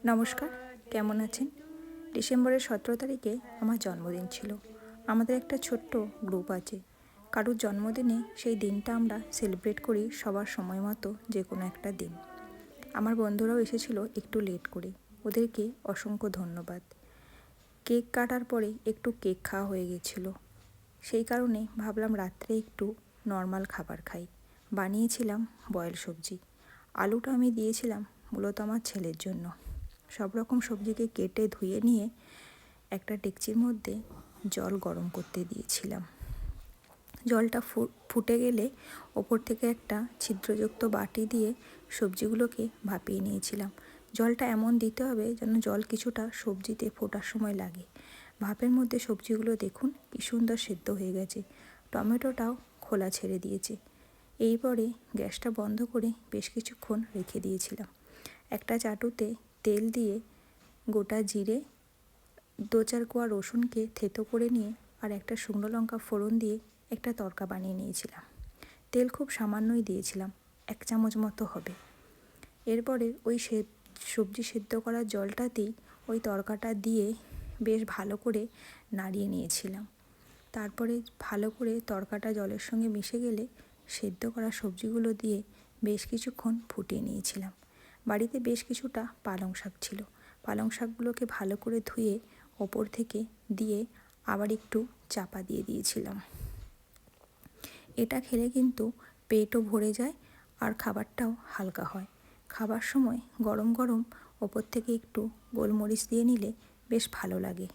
নমস্কার, কেমন আছেন? ডিসেম্বরের 17 তারিখে আমার জন্মদিন ছিল। আমাদের একটা ছোট্ট গ্রুপ আছে। কারোর জন্মদিনে সেই দিনটা আমরা সেলিব্রেট করি সবার সময় মতো যে কোনো একটা দিন। আমার বন্ধুরাও এসেছিল একটু লেট করে, ওদেরকে অসংখ্য ধন্যবাদ। কেক কাটার পরে একটু কেক খাওয়া হয়ে গেছিল, সেই কারণে ভাবলাম রাত্রে একটু নর্মাল খাবার খাই। বানিয়েছিলাম বয়েল সবজি। আলুটা আমি দিয়েছিলাম মূলত আমার ছেলের জন্য। সব রকম সবজিকে কেটে ধুয়ে নিয়ে একটা ডেকচির মধ্যে জল গরম করতে দিয়েছিলাম। জলটা ফুটে গেলে ওপর থেকে একটা ছিদ্রযুক্ত বাটি দিয়ে সবজিগুলোকে ভাপিয়ে নিয়েছিলাম। জলটা এমন দিতে হবে যেন জল কিছুটা সবজিতে ফোটার সময় লাগে। ভাপের মধ্যে সবজিগুলো দেখুন কি সুন্দর সেদ্ধ হয়ে গেছে। টমেটোটাও খোলা ছেড়ে দিয়েছে। এরপরে গ্যাসটা বন্ধ করে বেশ কিছুক্ষণ রেখে দিয়েছিলাম। একটা চাটুতে তেল দিয়ে গোটা জিরে, 2-4 কোয়া রসুনকে থেতো করে নিয়ে আর একটা শুকনো লঙ্কা ফোড়ন দিয়ে একটা তড়কা বানিয়ে নিয়েছিলাম। তেল খুব সামান্যই দিয়েছিলাম, 1 চামচ মতো হবে। এরপরে ওই সবজি সেদ্ধ করার জলটাতেই ওই তড়কাটা দিয়ে বেশ ভালো করে নাড়িয়ে নিয়েছিলাম। তারপরে ভালো করে তড়কাটা জলের সঙ্গে মিশে গেলে সেদ্ধ করা সবজিগুলো দিয়ে বেশ কিছুক্ষণ ফুটিয়ে নিয়েছিলাম। বাড়িতে বেশ কিছুটা পালং শাক ছিল। পালং শাকগুলোকে ভালো করে ধুয়ে ওপর থেকে দিয়ে আবার একটু চাপা দিয়ে দিয়েছিলাম। এটা খেলে কিন্তু পেটও ভরে যায় আর খাবারটাও হালকা হয়। খাবার সময় গরম গরম ওপর থেকে একটু গোলমরিচ দিয়ে নিলে বেশ ভালো লাগে।